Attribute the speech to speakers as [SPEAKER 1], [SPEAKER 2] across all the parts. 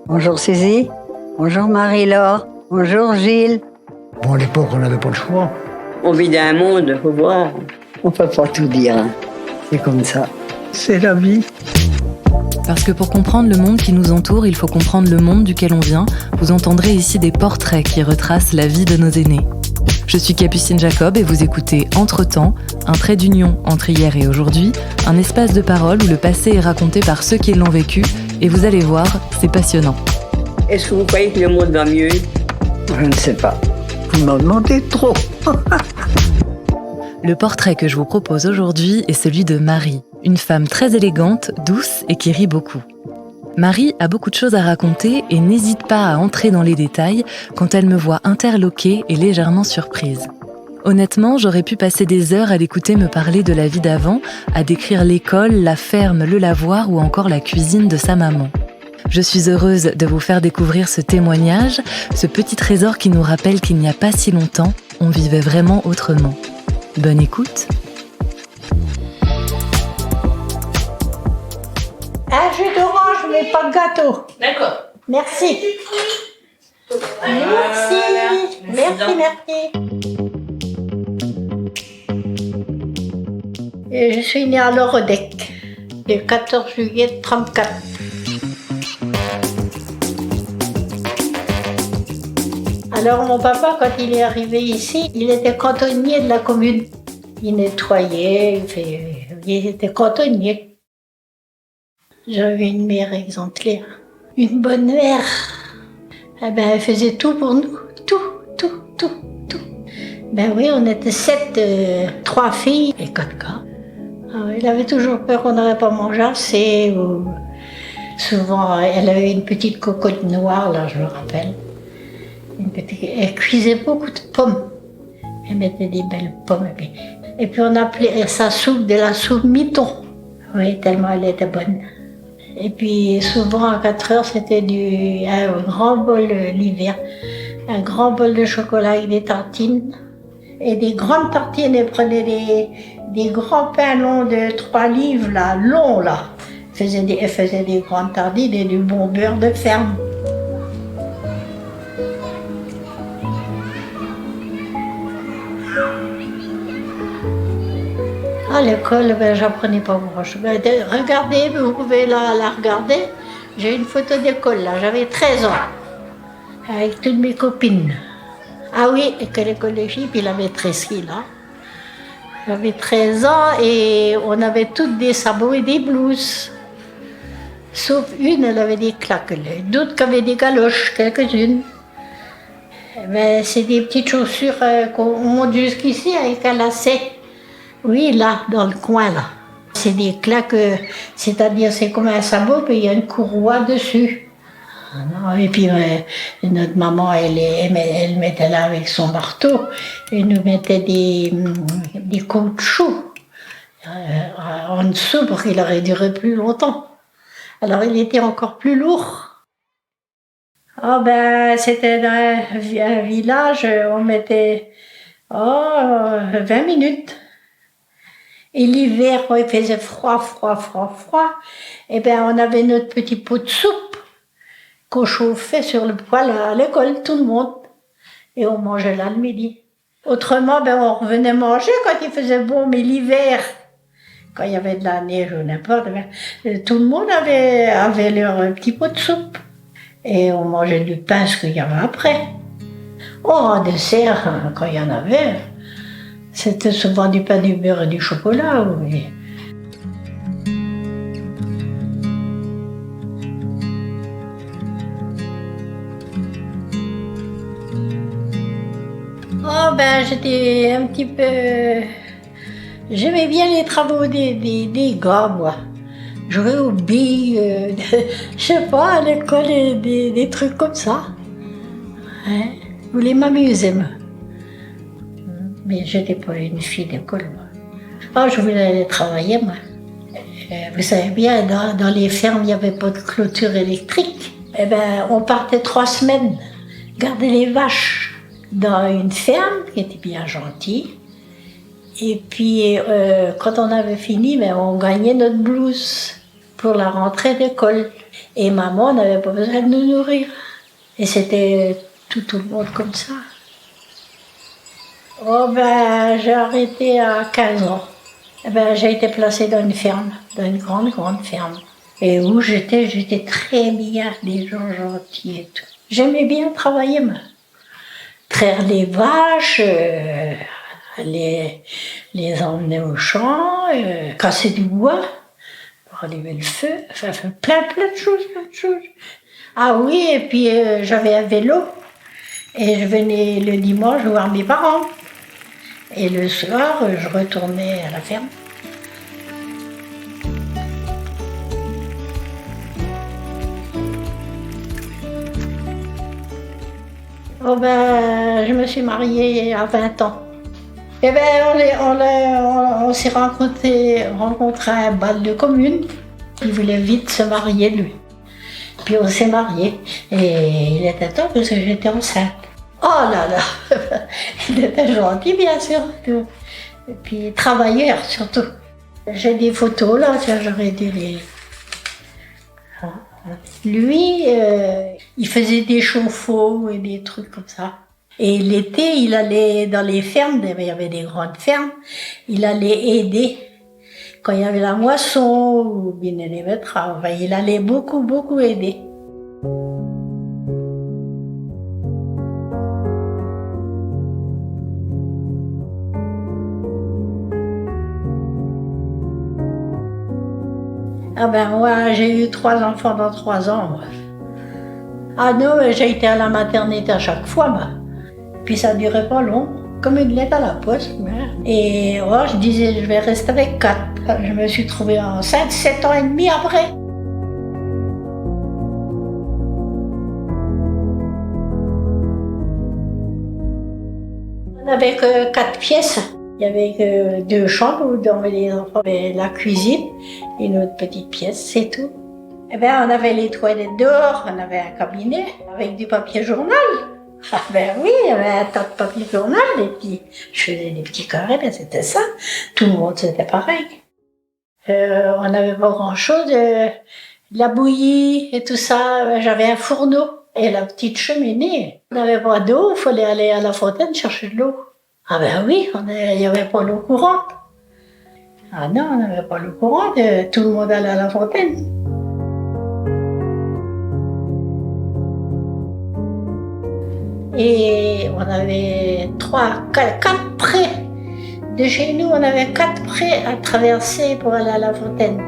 [SPEAKER 1] Bonjour Suzy, bonjour Marie-Laure, bonjour Gilles.
[SPEAKER 2] Bon, à l'époque, on n'avait pas le choix.
[SPEAKER 1] On vit dans un monde, faut voir. On peut pas tout dire, hein. C'est comme ça. C'est la vie.
[SPEAKER 3] Parce que pour comprendre le monde qui nous entoure, il faut comprendre le monde duquel on vient. Vous entendrez ici des portraits qui retracent la vie de nos aînés. Je suis Capucine Jacob et vous écoutez Entre-temps, un trait d'union entre hier et aujourd'hui, un espace de parole où le passé est raconté par ceux qui l'ont vécu, et vous allez voir, c'est passionnant.
[SPEAKER 1] Est-ce que vous croyez que le monde va mieux? Je ne sais pas. Vous m'en demandez trop.
[SPEAKER 3] Le portrait que je vous propose aujourd'hui est celui de Marie, une femme très élégante, douce et qui rit beaucoup. Marie a beaucoup de choses à raconter et n'hésite pas à entrer dans les détails quand elle me voit interloquée et légèrement surprise. Honnêtement, j'aurais pu passer des heures à l'écouter me parler de la vie d'avant, à décrire l'école, la ferme, le lavoir ou encore la cuisine de sa maman. Je suis heureuse de vous faire découvrir ce témoignage, ce petit trésor qui nous rappelle qu'il n'y a pas si longtemps, on vivait vraiment autrement. Bonne écoute.
[SPEAKER 4] Un jus d'orange, mais pas de gâteau.
[SPEAKER 5] D'accord.
[SPEAKER 4] Merci. Merci. Et je suis née à Lorodec, le 14 juillet 1934. Alors mon papa, quand il est arrivé ici, il était cantonnier de la commune. Il nettoyait, il était cantonnier. J'avais une mère exemplaire, une bonne mère. Eh ben, elle faisait tout pour nous, tout. Ben oui, on était 3 filles et 4 gars. Elle avait toujours peur qu'on n'aurait pas mangé assez. Ou... Souvent, elle avait une petite cocotte noire, là, je me rappelle. Elle cuisait beaucoup de pommes. Elle mettait des belles pommes. Et puis on appelait sa soupe de la soupe miton. Oui, tellement elle était bonne. Et puis souvent à 4 heures, c'était un grand bol l'hiver. Un grand bol de chocolat avec des tartines. Et des grandes tartines, elle prenait des grands pains longs de 3 livres, là, longs, là. Elle faisait des grandes tartines et du bon beurre de ferme. À l'école, j'apprenais pas grand-chose. Regardez, vous pouvez la regarder. J'ai une photo d'école, là, j'avais 13 ans, avec toutes mes copines. Ah oui, et que l'école des filles, puis la maîtresserie, là. J'avais 13 ans et on avait toutes des sabots et des blouses. Sauf une, elle avait des claques. D'autres qui avaient des galoches, quelques-unes. Mais c'est des petites chaussures qu'on monte jusqu'ici avec un lacet. Oui, là, dans le coin, là. C'est des claques, c'est-à-dire c'est comme un sabot, puis il y a une courroie dessus. Et puis notre maman, elle mettait là avec son marteau, elle nous mettait des caoutchoucs en dessous pour qu'il aurait duré plus longtemps. Alors il était encore plus lourd. C'était dans un village, on mettait 20 minutes. Et l'hiver, quand il faisait froid, et on avait notre petit pot de soupe qu'on chauffait sur le poêle à l'école, tout le monde. Et on mangeait là le midi. Autrement, on revenait manger quand il faisait bon, mais l'hiver, quand il y avait de la neige ou n'importe, tout le monde avait leur petit pot de soupe. Et on mangeait du pain, ce qu'il y avait après. En dessert, quand il y en avait, c'était souvent du pain, du beurre et du chocolat. Oui. J'étais un petit peu... J'aimais bien les travaux des gars, moi. Jouer aux billes, je sais pas, à l'école, des trucs comme ça. Hein? Je voulais m'amuser, moi. Mais j'étais pas une fille d'école, moi. Je voulais aller travailler, moi. Vous savez bien, dans les fermes, il n'y avait pas de clôture électrique. On partait 3 semaines garder les vaches dans une ferme qui était bien gentille. Et puis, quand on avait fini, ben, on gagnait notre blouse pour la rentrée d'école. Et maman n'avait pas besoin de nous nourrir. Et c'était tout le monde comme ça. Oh ben, j'ai arrêté à 15 ans. Eh ben, j'ai été placée dans une ferme, dans une grande ferme. Et où j'étais très bien, des gens gentils et tout. J'aimais bien travailler, moi. Traire les vaches, les emmener au champ, casser du bois pour allumer le feu, enfin plein de choses. Ah oui, et puis j'avais un vélo et je venais le dimanche voir mes parents. Et le soir, je retournais à la ferme. Oh ben, je me suis mariée à 20 ans. Et ben, on s'est rencontrés à un bal de commune. Il voulait vite se marier, lui. Puis on s'est mariés. Et il était temps parce que j'étais enceinte. Oh là là, il était gentil, bien sûr. Et puis travailleur, surtout. J'ai des photos, là, j'aurais dû les... Lui, il faisait des chauffe-eau et des trucs comme ça. Et l'été, il allait dans les fermes, il y avait des grandes fermes, il allait aider. Quand il y avait la moisson, ou bien les betteraves, enfin, il allait beaucoup aider. Ah ben moi, j'ai eu 3 enfants dans 3 ans. Moi. Ah non, j'ai été à la maternité à chaque fois. Moi. Puis ça durait pas long, comme une lettre à la poste. Et oh, je disais, je vais rester avec 4. Je me suis trouvée enceinte 7 ans et demi après. On n'avait que 4 pièces. Il y avait que 2 chambres où dormaient les enfants, et la cuisine et une autre petite pièce, c'est tout. Eh bien, on avait les toilettes dehors, on avait un cabinet avec du papier journal. Ah ben oui, il y avait un tas de papier journal, et puis je faisais des petits carrés, ben c'était ça. Tout le monde c'était pareil. On n'avait pas grand-chose, la bouillie et tout ça. Ben, j'avais un fourneau et la petite cheminée. On n'avait pas d'eau, il fallait aller à la fontaine chercher de l'eau. Ah ben oui, il n'y avait pas l'eau courante. Ah non, on n'avait pas l'eau courante, tout le monde allait à la fontaine. Et on avait 4 prés. De chez nous, on avait 4 prés à traverser pour aller à la fontaine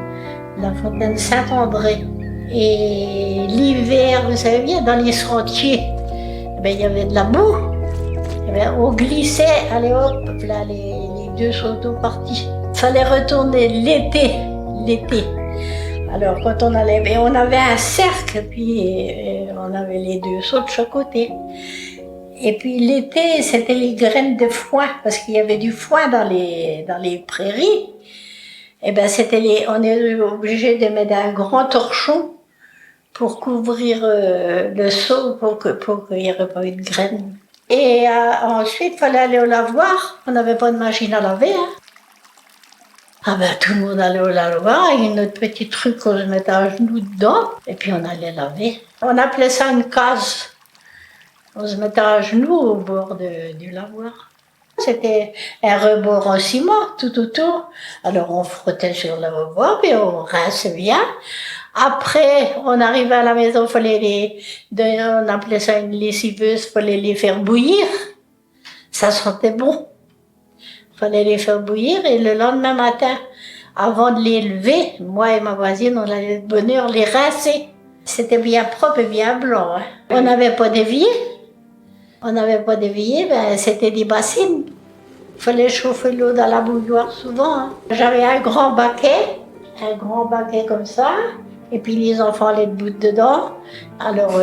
[SPEAKER 4] Saint-André. Et l'hiver, vous savez bien, dans les sentiers, ben, il y avait de la boue. On glissait, allez hop, là les 2 sautos partis. Il fallait retourner l'été. Alors quand on allait, on avait un cercle, puis on avait les 2 sauts de chaque côté. Et puis l'été, c'était les graines de foin, parce qu'il y avait du foin dans les prairies. Et ben on est obligé de mettre un grand torchon pour couvrir le seau, pour qu'il n'y ait pas eu de graines. Et ensuite, il fallait aller au lavoir. On n'avait pas de machine à laver. Hein. Ah ben, tout le monde allait au lavoir avec notre petit truc qu'on se mettait à genoux dedans. Et puis on allait laver. On appelait ça une case. On se mettait à genoux au bord du lavoir. C'était un rebord en ciment tout autour. Alors on frottait sur le rebord et on rinçait bien. Après, on arrivait à la maison, on appelait ça une lessiveuse, il fallait les faire bouillir. Ça sentait bon. Il fallait les faire bouillir et le lendemain matin, avant de les lever, moi et ma voisine, on allait de bonne heure les rincer. C'était bien propre et bien blanc. Hein. On n'avait pas d'évier. Ben, c'était des bassines. Il fallait chauffer l'eau dans la bouilloire souvent. Hein. J'avais un grand baquet comme ça. Et puis les enfants allaient debout dedans. Alors,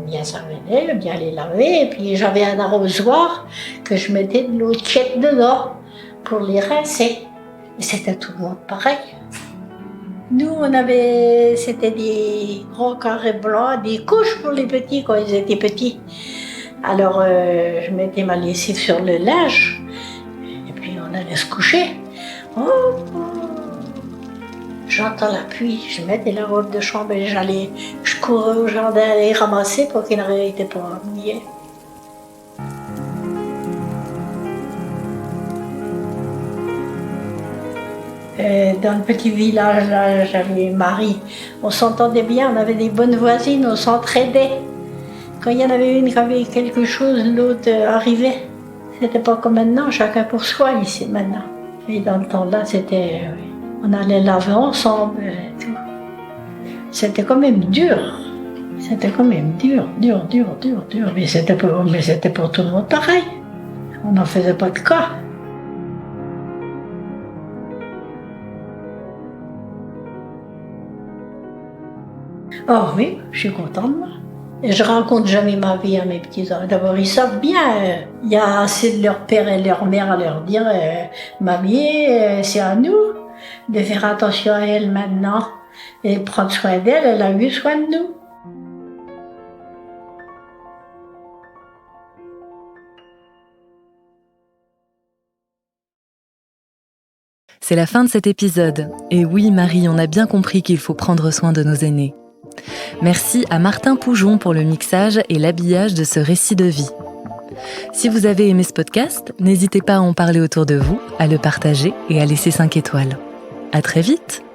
[SPEAKER 4] bien ça venait, bien les laver. Et puis j'avais un arrosoir que je mettais de l'eau tiède dedans pour les rincer. Et c'était tout le monde pareil. Nous, c'était des grands carrés blancs, des couches pour les petits quand ils étaient petits. Alors, je mettais ma lessive sur le linge. Et puis on allait se coucher. Oh, j'entends la pluie, je mettais la robe de chambre et je courais au jardin à les ramasser pour qu'ils n'arrêtaient pas à mouiller. Dans le petit village, là, j'avais Marie. On s'entendait bien, on avait des bonnes voisines, on s'entraidait. Quand il y en avait une qui avait quelque chose, l'autre arrivait. C'était pas comme maintenant, chacun pour soi ici maintenant. Et dans le temps-là, c'était... on allait laver ensemble et tout. C'était quand même dur. C'était quand même dur. Mais c'était pour tout le monde pareil. On n'en faisait pas de cas. Oh oui, je suis contente, moi. Et je raconte jamais ma vie à mes petits-enfants. D'abord, ils savent bien, il y a assez de leur père et leur mère à leur dire Mamie, c'est à nous de faire attention à elle maintenant et prendre soin d'elle, elle a eu soin de nous.
[SPEAKER 3] C'est la fin de cet épisode. Et oui, Marie, on a bien compris qu'il faut prendre soin de nos aînés. Merci à Martin Poujon pour le mixage et l'habillage de ce récit de vie. Si vous avez aimé ce podcast, n'hésitez pas à en parler autour de vous, à le partager et à laisser 5 étoiles. À très vite!